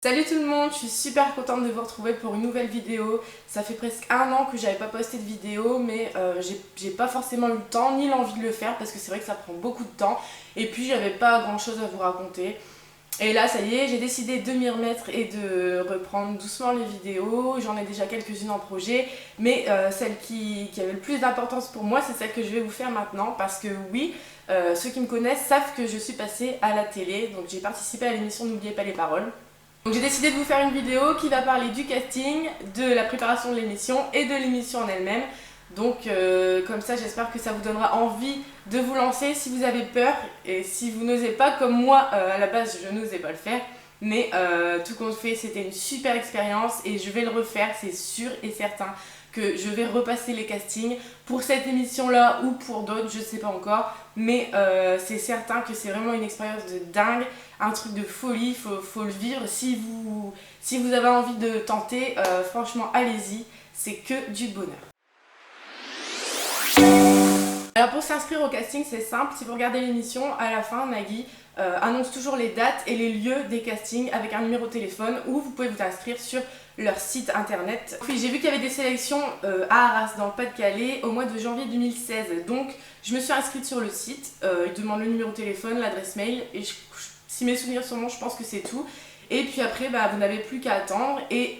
Salut tout le monde, je suis super contente de vous retrouver pour une nouvelle vidéo. Ça fait presque un an que j'avais pas posté de vidéo, mais j'ai pas forcément eu le temps ni l'envie de le faire parce que c'est vrai que ça prend beaucoup de temps et puis j'avais pas grand chose à vous raconter. Et là ça y est, j'ai décidé de m'y remettre et de reprendre doucement les vidéos. J'en ai déjà quelques-unes en projet, mais celle qui avait le plus d'importance pour moi, c'est celle que je vais vous faire maintenant parce que oui, ceux qui me connaissent savent que je suis passée à la télé, donc j'ai participé à l'émission N'oubliez pas les paroles. Donc j'ai décidé de vous faire une vidéo qui va parler du casting, de la préparation de l'émission et de l'émission en elle-même. Donc comme ça j'espère que ça vous donnera envie de vous lancer si vous avez peur et si vous n'osez pas comme moi à la base je n'osais pas le faire. Mais tout compte fait c'était une super expérience et je vais le refaire, c'est sûr et certain que je vais repasser les castings pour cette émission là ou pour d'autres, je ne sais pas encore, mais c'est certain que c'est vraiment une expérience de dingue, un truc de folie, faut le vivre. Si vous avez envie de tenter, franchement allez-y, c'est que du bonheur. Alors pour s'inscrire au casting c'est simple, si vous regardez l'émission, à la fin Nagui annonce toujours les dates et les lieux des castings avec un numéro de téléphone où vous pouvez vous inscrire sur leur site internet. Puis j'ai vu qu'il y avait des sélections à Arras dans le Pas-de-Calais au mois de janvier 2016, donc je me suis inscrite sur le site, ils demandent le numéro de téléphone, l'adresse mail et si mes souvenirs sont bons je pense que c'est tout. Et puis après vous n'avez plus qu'à attendre et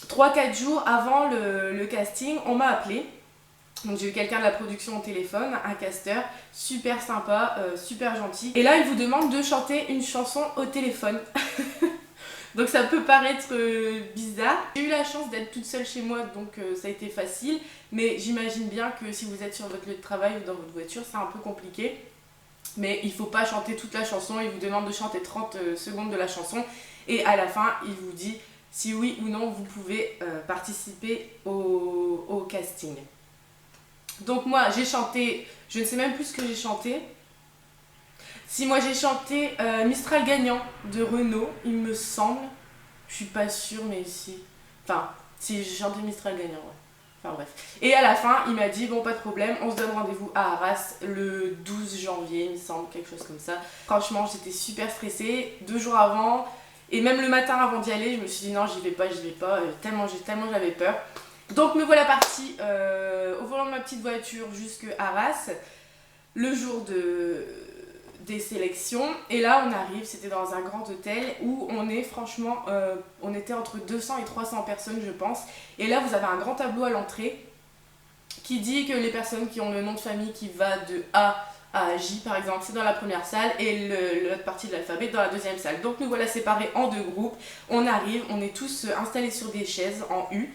3-4 jours avant le casting on m'a appelé. Donc j'ai eu quelqu'un de la production au téléphone, un casteur, super sympa, super gentil. Et là il vous demande de chanter une chanson au téléphone. Donc ça peut paraître bizarre. J'ai eu la chance d'être toute seule chez moi donc ça a été facile. Mais j'imagine bien que si vous êtes sur votre lieu de travail ou dans votre voiture c'est un peu compliqué. Mais il faut pas chanter toute la chanson, il vous demande de chanter 30 secondes de la chanson. Et à la fin il vous dit si oui ou non vous pouvez participer au casting. Donc moi j'ai chanté, je ne sais même plus ce que j'ai chanté. Si moi j'ai chanté Mistral gagnant de Renaud, il me semble. Je suis pas sûre mais si. Enfin, si j'ai chanté Mistral gagnant, ouais. Enfin bref. Et à la fin, il m'a dit bon pas de problème, on se donne rendez-vous à Arras le 12 janvier, il me semble, quelque chose comme ça. Franchement j'étais super stressée, 2 jours avant. Et même le matin avant d'y aller, je me suis dit non j'y vais pas, tellement j'avais peur. Donc me voilà partie au volant de ma petite voiture jusqu'à Arras, le jour des sélections. Et là on arrive, c'était dans un grand hôtel où on est franchement, on était entre 200 et 300 personnes je pense. Et là vous avez un grand tableau à l'entrée qui dit que les personnes qui ont le nom de famille qui va de A à J par exemple, c'est dans la première salle et l'autre partie de l'alphabet dans la deuxième salle. Donc nous voilà séparés en 2 groupes, on arrive, on est tous installés sur des chaises en U.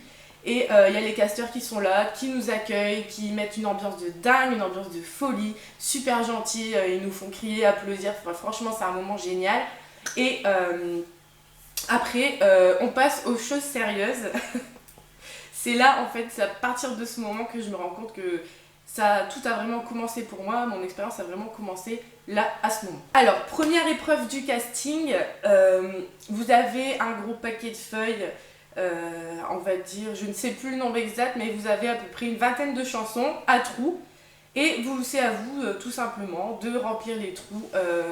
Et il y a les casteurs qui sont là, qui nous accueillent, qui mettent une ambiance de dingue, une ambiance de folie, super gentils, ils nous font crier, applaudir, enfin, franchement c'est un moment génial. Et après on passe aux choses sérieuses. C'est là en fait, c'est à partir de ce moment que je me rends compte que tout a vraiment commencé pour moi, mon expérience a vraiment commencé là à ce moment. Alors première épreuve du casting, vous avez un gros paquet de feuilles. On va dire, je ne sais plus le nombre exact, mais vous avez à peu près une vingtaine de chansons à trous et c'est à vous tout simplement de remplir les trous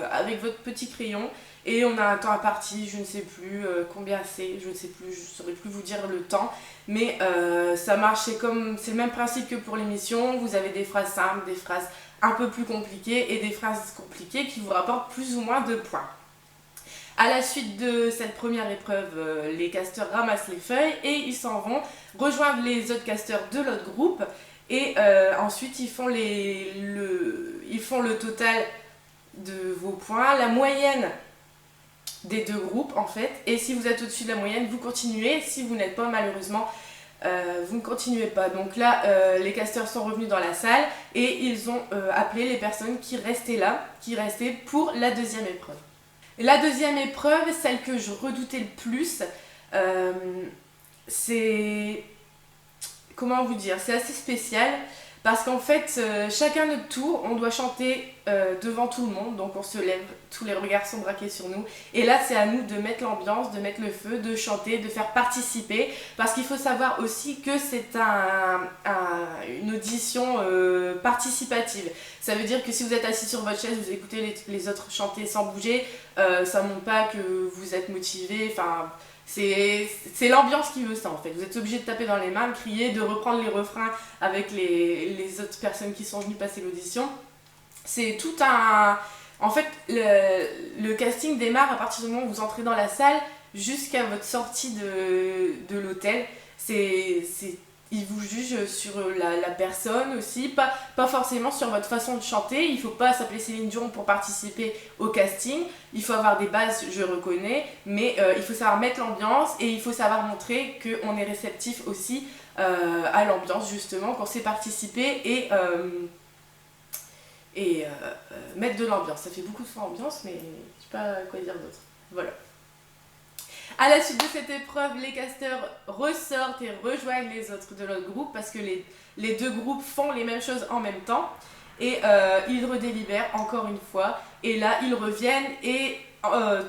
avec votre petit crayon et on a un temps imparti, je ne sais plus combien c'est, je ne sais plus, je ne saurais plus vous dire le temps, mais ça marche, c'est le même principe que pour l'émission, vous avez des phrases simples, des phrases un peu plus compliquées et des phrases compliquées qui vous rapportent plus ou moins de points. À la suite de cette première épreuve, les casteurs ramassent les feuilles et ils s'en vont rejoindre les autres casteurs de l'autre groupe et ensuite ils font le total de vos points, la moyenne des 2 groupes en fait, et si vous êtes au-dessus de la moyenne vous continuez, si vous n'êtes pas malheureusement vous ne continuez pas. Donc là les casteurs sont revenus dans la salle et ils ont appelé les personnes qui restaient là, qui restaient pour la deuxième épreuve. La deuxième épreuve, celle que je redoutais le plus, c'est... Comment vous dire? C'est assez spécial Parce qu'en fait, chacun notre tour, on doit chanter devant tout le monde, donc on se lève, tous les regards sont braqués sur nous. Et là, c'est à nous de mettre l'ambiance, de mettre le feu, de chanter, de faire participer. Parce qu'il faut savoir aussi que c'est une audition participative. Ça veut dire que si vous êtes assis sur votre chaise, vous écoutez les autres chanter sans bouger, ça ne montre pas que vous êtes motivé. Enfin, c'est l'ambiance qui veut ça en fait. Vous êtes obligé de taper dans les mains, de crier, de reprendre les refrains avec les autres personnes qui sont venues passer l'audition. C'est tout un... En fait, le casting démarre à partir du moment où vous entrez dans la salle jusqu'à votre sortie de l'hôtel. Ils vous jugent sur la personne aussi, pas forcément sur votre façon de chanter. Il ne faut pas s'appeler Céline Dion pour participer au casting. Il faut avoir des bases, je reconnais, mais il faut savoir mettre l'ambiance et il faut savoir montrer qu'on est réceptif aussi à l'ambiance, justement, qu'on sait participer et mettre de l'ambiance. Ça fait beaucoup de fois ambiance, mais je ne sais pas quoi dire d'autre. Voilà. À la suite de cette épreuve, les casteurs ressortent et rejoignent les autres de l'autre groupe parce que les deux groupes font les mêmes choses en même temps et ils redélibèrent encore une fois et là ils reviennent et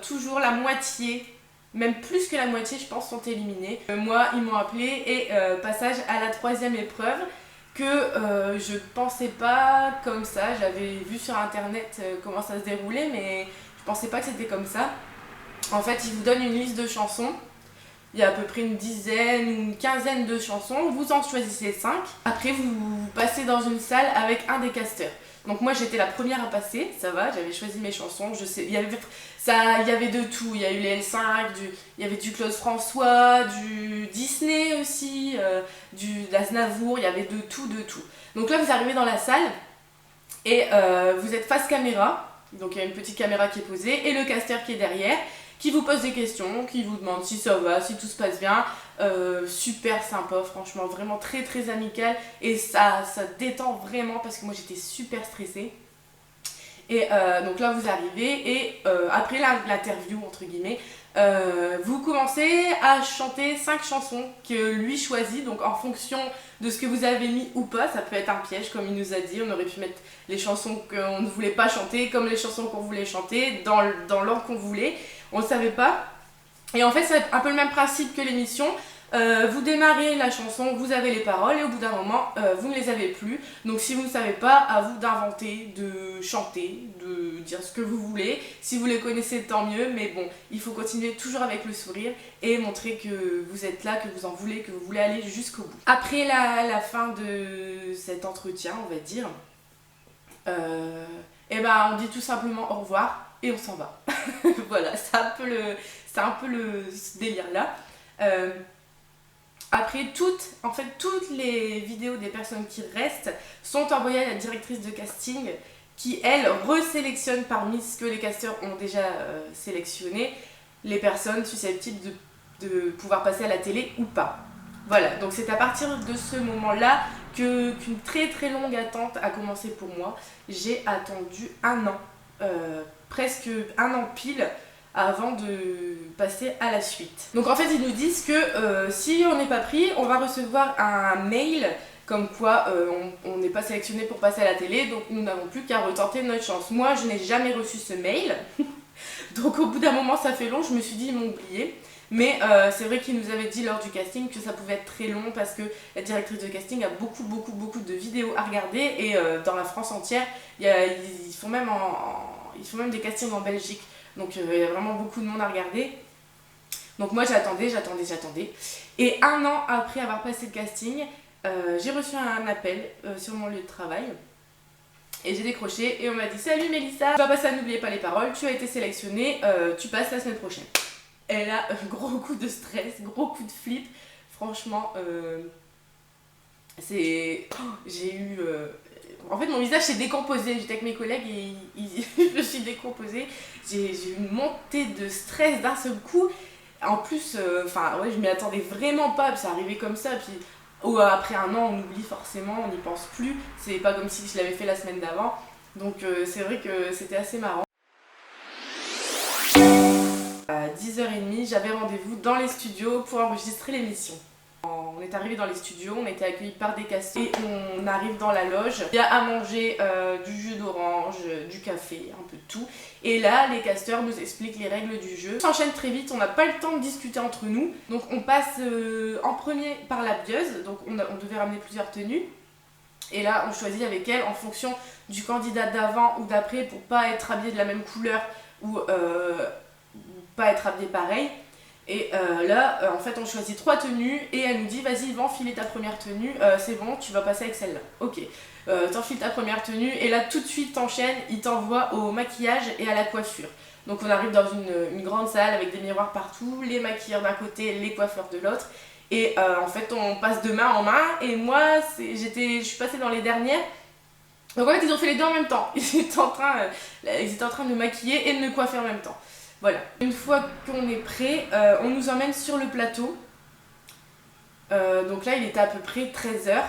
toujours la moitié, même plus que la moitié je pense, sont éliminés. Moi ils m'ont appelé et passage à la troisième épreuve que je pensais pas comme ça. J'avais vu sur internet comment ça se déroulait mais je pensais pas que c'était comme ça. En fait, ils vous donnent une liste de chansons. Il y a à peu près une dizaine ou une quinzaine de chansons. Vous en choisissez 5. Après, vous passez dans une salle avec un des casteurs. Donc moi, j'étais la première à passer. Ça va, j'avais choisi mes chansons. Je sais, il y avait de tout. Il y a eu les L5, il y avait du Claude François, du Disney aussi, de l'Aznavour. Il y avait de tout, de tout. Donc là, vous arrivez dans la salle et vous êtes face caméra. Donc il y a une petite caméra qui est posée et le casteur qui est derrière, qui vous pose des questions, qui vous demande si ça va, si tout se passe bien. Super sympa, franchement, vraiment très très amical et ça détend vraiment parce que moi j'étais super stressée. Et donc là vous arrivez et après l'interview entre guillemets, vous commencez à chanter 5 chansons que lui choisit, donc en fonction de ce que vous avez mis ou pas. Ça peut être un piège comme il nous a dit, on aurait pu mettre les chansons qu'on ne voulait pas chanter comme les chansons qu'on voulait chanter dans l'ordre qu'on voulait, on ne savait pas. Et en fait c'est un peu le même principe que l'émission. Vous démarrez la chanson, vous avez les paroles et au bout d'un moment vous ne les avez plus. Donc si vous ne savez pas, à vous d'inventer, de chanter, de dire ce que vous voulez. Si vous les connaissez, tant mieux, mais bon, il faut continuer toujours avec le sourire et montrer que vous êtes là, que vous en voulez, que vous voulez aller jusqu'au bout. Après la fin de cet entretien, on va dire, et ben on dit tout simplement au revoir et on s'en va. Voilà, c'est un peu ce délire là. Après, toutes les vidéos des personnes qui restent sont envoyées à la directrice de casting qui, elle, resélectionne parmi ce que les casteurs ont déjà sélectionné les personnes susceptibles de pouvoir passer à la télé ou pas. Voilà, donc c'est à partir de ce moment-là qu'une très très longue attente a commencé pour moi. J'ai attendu 1 an, presque 1 an pile, avant de passer à la suite. Donc en fait ils nous disent que si on n'est pas pris, on va recevoir un mail comme quoi on n'est pas sélectionné pour passer à la télé, donc nous n'avons plus qu'à retenter notre chance. Moi je n'ai jamais reçu ce mail, donc au bout d'un moment ça fait long, je me suis dit ils m'ont oublié. Mais c'est vrai qu'ils nous avaient dit lors du casting que ça pouvait être très long parce que la directrice de casting a beaucoup de vidéos à regarder et dans la France entière, ils font même des castings en Belgique. Donc il y a vraiment beaucoup de monde à regarder. Donc moi j'attendais. Et 1 an après avoir passé le casting, j'ai reçu un appel sur mon lieu de travail. Et j'ai décroché et on m'a dit: salut Mélissa, tu vas passer à N'oubliez pas les paroles, tu as été sélectionnée, tu passes la semaine prochaine. Et là, gros coup de stress, gros coup de flip. Franchement, j'ai eu... En fait, mon visage s'est décomposé. J'étais avec mes collègues et je me suis décomposée. J'ai eu une montée de stress d'un seul coup. En plus, ouais, je m'y attendais vraiment pas. Puis ça arrivait comme ça. Puis après 1 an, on oublie forcément, on n'y pense plus. C'est pas comme si je l'avais fait la semaine d'avant. Donc c'est vrai que c'était assez marrant. À 10h30, j'avais rendez-vous dans les studios pour enregistrer l'émission. On est arrivé dans les studios, on a été accueillis par des casteurs et on arrive dans la loge. Il y a à manger du jus d'orange, du café, un peu de tout. Et là, les casteurs nous expliquent les règles du jeu. Ça s'enchaîne très vite, on n'a pas le temps de discuter entre nous. Donc on passe en premier par la bieuse, donc on devait ramener plusieurs tenues. Et là, on choisit avec elle en fonction du candidat d'avant ou d'après pour pas être habillé de la même couleur ou pas être habillé pareil. Et là, en fait, on choisit 3 tenues et elle nous dit vas-y, va enfiler ta première tenue, c'est bon, tu vas passer avec celle-là. Ok, t'enfiles ta première tenue et là, tout de suite, t'enchaînes, il t'envoie au maquillage et à la coiffure. Donc, on arrive dans une grande salle avec des miroirs partout, les maquilleurs d'un côté, les coiffeurs de l'autre. Et en fait, on passe de main en main et moi, je suis passée dans les dernières. Donc, en fait, ils ont fait les deux en même temps. Ils étaient en train de me maquiller et de me coiffer en même temps. Voilà, une fois qu'on est prêt, on nous emmène sur le plateau. Donc là, il était à peu près 13h,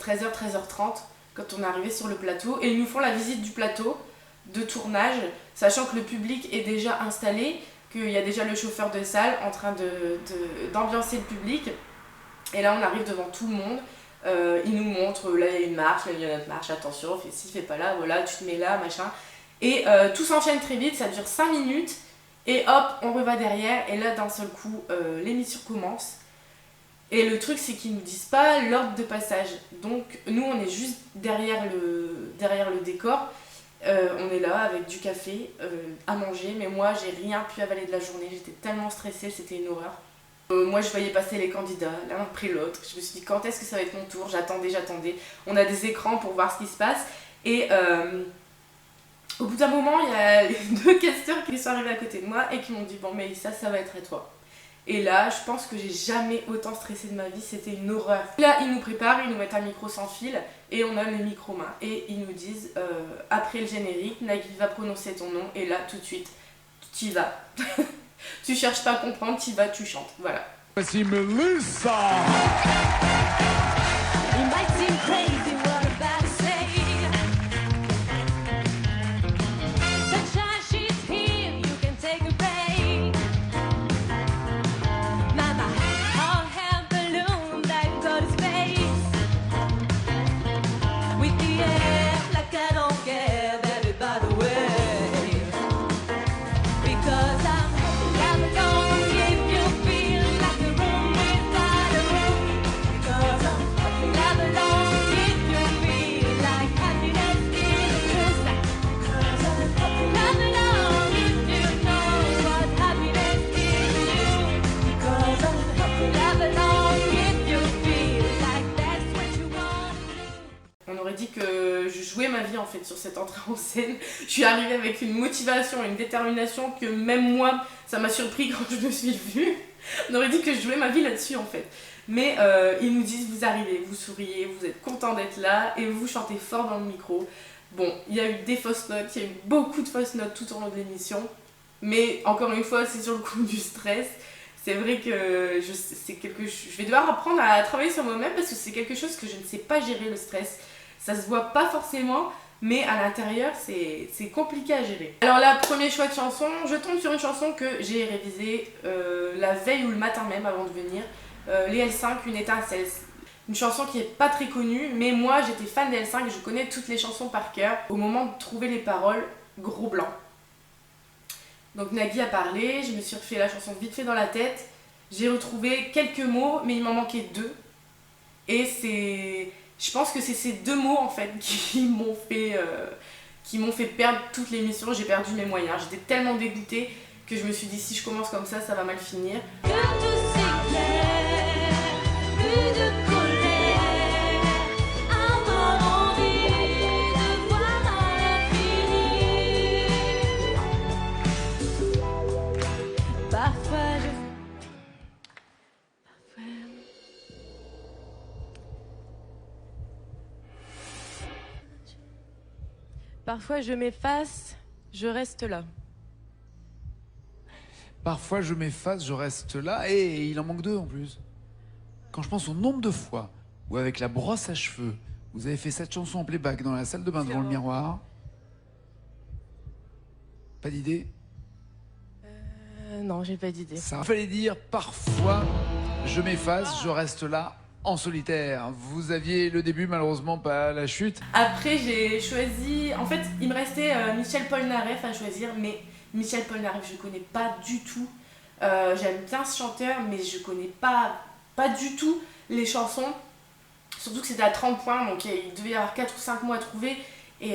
13h30 quand on est arrivé sur le plateau. Et ils nous font la visite du plateau de tournage, sachant que le public est déjà installé, qu'il y a déjà le chauffeur de salle en train d'ambiancer le public. Et là, on arrive devant tout le monde. Il nous montre, là il y a une marche, là il y a une autre marche, attention, fais ci, fais pas là, voilà, tu te mets là, machin. Et tout s'enchaîne très vite, ça dure 5 minutes et hop, on reva derrière et là d'un seul coup, l'émission commence. Et le truc c'est qu'ils nous disent pas l'ordre de passage. Donc nous on est juste derrière le décor, on est là avec du café à manger, mais moi j'ai rien pu avaler de la journée, j'étais tellement stressée, c'était une horreur. Moi je voyais passer les candidats l'un après l'autre, je me suis dit quand est-ce que ça va être mon tour, j'attendais. On a des écrans pour voir ce qui se passe et au bout d'un moment, il y a les 2 casteurs qui sont arrivés à côté de moi et qui m'ont dit bon Mélissa, ça va être à toi. Et là, je pense que j'ai jamais autant stressé de ma vie, c'était une horreur. Là, ils nous préparent, ils nous mettent un micro sans fil et on a les micros mains. Et ils nous disent après le générique, Nagui va prononcer ton nom et là, tout de suite, tu y vas. Tu cherches pas à comprendre, tu y vas, tu chantes. Voilà. Voici Mélissa. Dit que je jouais ma vie en fait sur cette entrée en scène. Je suis arrivée avec une motivation et une détermination que même moi ça m'a surpris quand je me suis vue. On aurait dit que je jouais ma vie là-dessus en fait. Mais ils nous disent vous arrivez, vous souriez, vous êtes content d'être là et vous chantez fort dans le micro. Bon, il y a eu des fausses notes, il y a eu beaucoup de fausses notes tout au long de l'émission. Mais encore une fois, c'est sur le coup du stress. C'est vrai que je vais devoir apprendre à travailler sur moi-même parce que c'est quelque chose que je ne sais pas gérer, le stress. Ça se voit pas forcément, mais à l'intérieur, c'est compliqué à gérer. Alors là, premier choix de chanson, je tombe sur une chanson que j'ai révisée la veille ou le matin même avant de venir. Les L5, Une étincelle. Une chanson qui est pas très connue, mais moi j'étais fan des L5, je connais toutes les chansons par cœur. Au moment de trouver les paroles, gros blanc. Donc Nagui a parlé, je me suis refait la chanson vite fait dans la tête. J'ai retrouvé quelques mots, mais il m'en manquait 2. Et je pense que c'est ces 2 mots en fait qui m'ont fait perdre toute l'émission. J'ai perdu mes moyens. J'étais tellement dégoûtée que je me suis dit si je commence comme ça va mal finir. Que tout s'éclaire, plus de colère, avoir envie de voir l'infini. Parfois je m'efface, je reste là. Parfois je m'efface, je reste là, et il en manque 2 en plus. Quand je pense au nombre de fois où avec la brosse à cheveux, vous avez fait cette chanson en playback dans la salle de bain devant le miroir. Pas d'idée? Non, j'ai pas d'idée. Ça fallait dire parfois Je m'efface, je reste là en solitaire. Vous aviez le début, malheureusement pas la chute. Après, j'ai choisi. En fait, il me restait Michel Polnareff à choisir, mais Michel Polnareff, je connais pas du tout. J'aime bien ce chanteur, mais je connais pas du tout les chansons. Surtout que c'était à 30 points, donc il devait y avoir 4 ou 5 mots à trouver. Et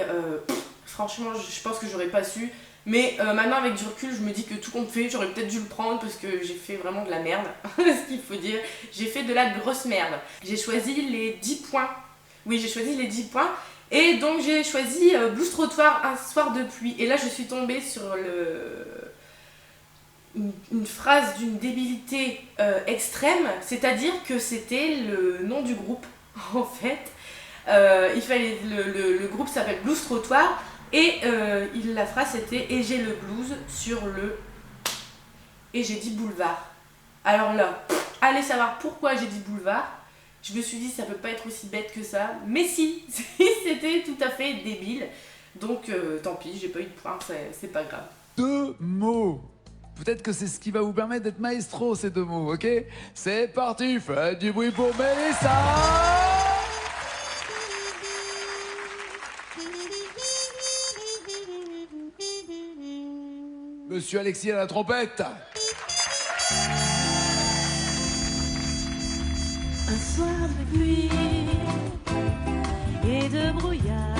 franchement, je pense que j'aurais pas su. Mais maintenant, avec du recul, je me dis que tout compte fait, j'aurais peut-être dû le prendre parce que j'ai fait vraiment de la merde. Ce qu'il faut dire. J'ai fait de la grosse merde. J'ai choisi les 10 points. Oui, j'ai choisi les 10 points. Et donc, j'ai choisi Blues Trottoir, un soir de pluie. Et là, je suis tombée sur une phrase d'une débilité extrême. C'est-à-dire que c'était le nom du groupe, en fait. Il fallait, le groupe s'appelle Blues Trottoir. Et la phrase c'était « Et j'ai le blues sur le... » Et j'ai dit boulevard. Alors là, allez savoir pourquoi j'ai dit boulevard. Je me suis dit ça peut pas être aussi bête que ça. Mais si, c'était tout à fait débile. Donc tant pis, j'ai pas eu de point, c'est pas grave. 2 mots. Peut-être que c'est ce qui va vous permettre d'être maestro, ces 2 mots, ok? C'est parti, faites du bruit pour Mélissa! Monsieur Alexis à la trompette. Un soir de pluie et de brouillard,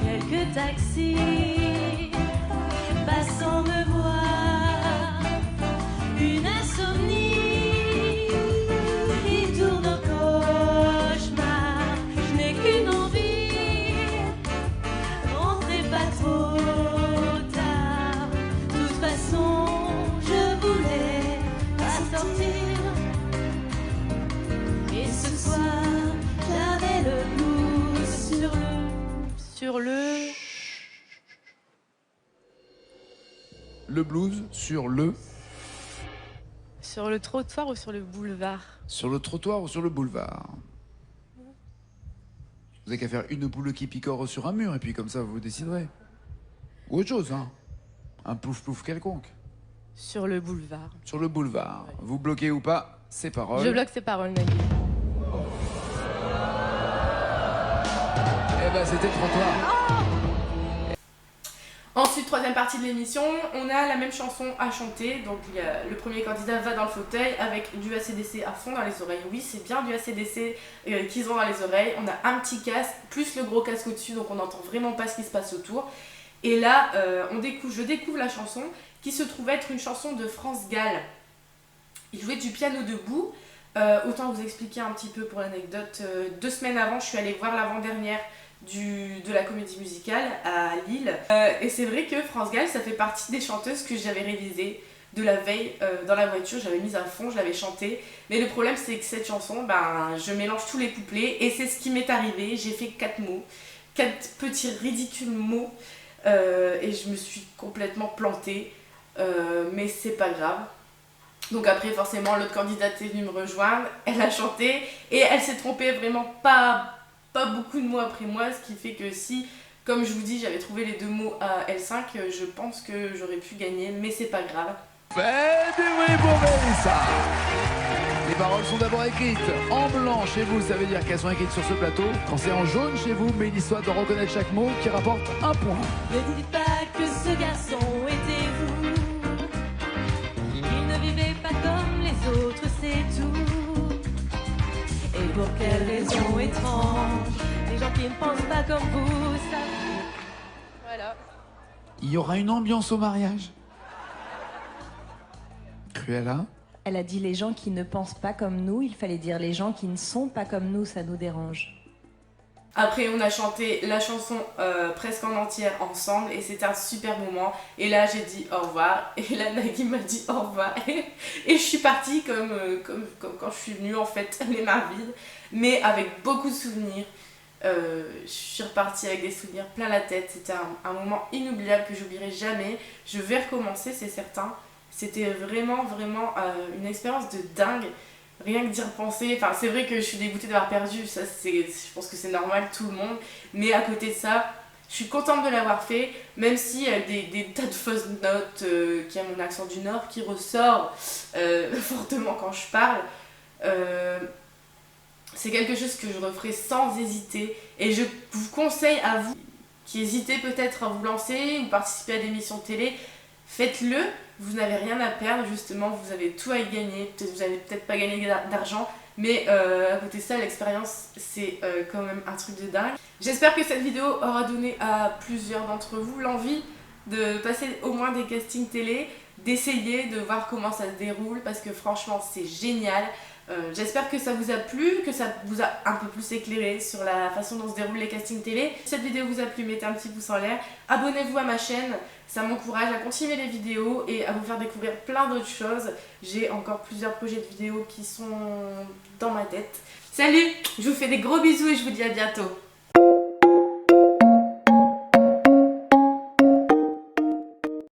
quelques taxis passant me voir, une insomnie qui tourne en cauchemar. Je n'ai qu'une envie, rentrer pas trop tard. De toute façon, je voulais pas sortir. Et ce soir, j'avais le blues Le blues sur le... Sur le trottoir ou sur le boulevard? Sur le trottoir ou sur le boulevard? Vous avez qu'à faire une poule qui picore sur un mur et puis comme ça vous déciderez. Ou autre chose, hein. Un plouf-plouf quelconque. Sur le boulevard. Sur le boulevard. Vous bloquez ou pas ces paroles? Je bloque ces paroles, Nagui. Eh ben c'était trottoir. Ensuite, troisième partie de l'émission, on a la même chanson à chanter. Donc le premier candidat va dans le fauteuil avec du AC/DC à fond dans les oreilles. Oui, c'est bien du AC/DC qu'ils ont dans les oreilles. On a un petit casque, plus le gros casque au-dessus, donc on n'entend vraiment pas ce qui se passe autour. Et là, je découvre la chanson qui se trouve être une chanson de France Gall. Il jouait du piano debout. Autant vous expliquer un petit peu pour l'anecdote. 2 semaines avant, je suis allée voir l'avant-dernière de la comédie musicale à Lille. Et c'est vrai que France Gall, ça fait partie des chanteuses que j'avais révisées de la veille dans la voiture. J'avais mise à fond, je l'avais chantée. Mais le problème, c'est que cette chanson, je mélange tous les couplets. Et c'est ce qui m'est arrivé. J'ai fait 4 mots, 4 petits ridicules mots. Et je me suis complètement plantée. Mais c'est pas grave. Donc après, forcément, l'autre candidate est venue me rejoindre. Elle a chanté. Et elle s'est trompée vraiment pas beaucoup de mots après moi, ce qui fait que si, comme je vous dis, j'avais trouvé les 2 mots à L5, je pense que j'aurais pu gagner, mais c'est pas grave. Faites du bruit pour Mélissa. Les paroles sont d'abord écrites en blanc chez vous, ça veut dire qu'elles sont écrites sur ce plateau. Quand c'est en jaune chez vous, Mélissa doit reconnaître chaque mot qui rapporte 1 point. Ne dites pas que ce garçon était vous. Il ne vivait pas comme les autres, c'est tout. Et pour quelle raison étrange, les gens qui ne pensent pas comme vous savent. Voilà. Il y aura une ambiance au mariage. Cruella. Elle a dit les gens qui ne pensent pas comme nous, il fallait dire les gens qui ne sont pas comme nous, ça nous dérange. Après, on a chanté la chanson presque en entière ensemble et c'était un super moment. Et là, j'ai dit au revoir. Et là, Nagui m'a dit au revoir. Et je suis partie comme quand je suis venue, en fait, les mains vides, mais avec beaucoup de souvenirs. Je suis repartie avec des souvenirs plein la tête. C'était un moment inoubliable que j'oublierai jamais. Je vais recommencer, c'est certain. C'était vraiment une expérience de dingue. Rien que d'y repenser, enfin c'est vrai que je suis dégoûtée d'avoir perdu, ça je pense que c'est normal, tout le monde, mais à côté de ça, Je suis contente de l'avoir fait, même s'il y a des tas de fausses notes, qu'il y a mon accent du Nord qui ressort fortement quand je parle. C'est quelque chose que je referai sans hésiter. Et je vous conseille à vous qui hésitez peut-être à vous lancer ou participer à des émissions télé, faites-le. Vous n'avez rien à perdre, justement, vous avez tout à y gagner. Vous n'allez peut-être pas gagner d'argent, mais à côté de ça, l'expérience, c'est quand même un truc de dingue. J'espère que cette vidéo aura donné à plusieurs d'entre vous l'envie de passer au moins des castings télé, d'essayer, de voir comment ça se déroule, parce que franchement, c'est génial. J'espère que ça vous a plu, que ça vous a un peu plus éclairé sur la façon dont se déroulent les castings télé. Si cette vidéo vous a plu, mettez un petit pouce en l'air. Abonnez-vous à ma chaîne, ça m'encourage à continuer les vidéos et à vous faire découvrir plein d'autres choses. J'ai encore plusieurs projets de vidéos qui sont dans ma tête. Salut, je vous fais des gros bisous et je vous dis à bientôt.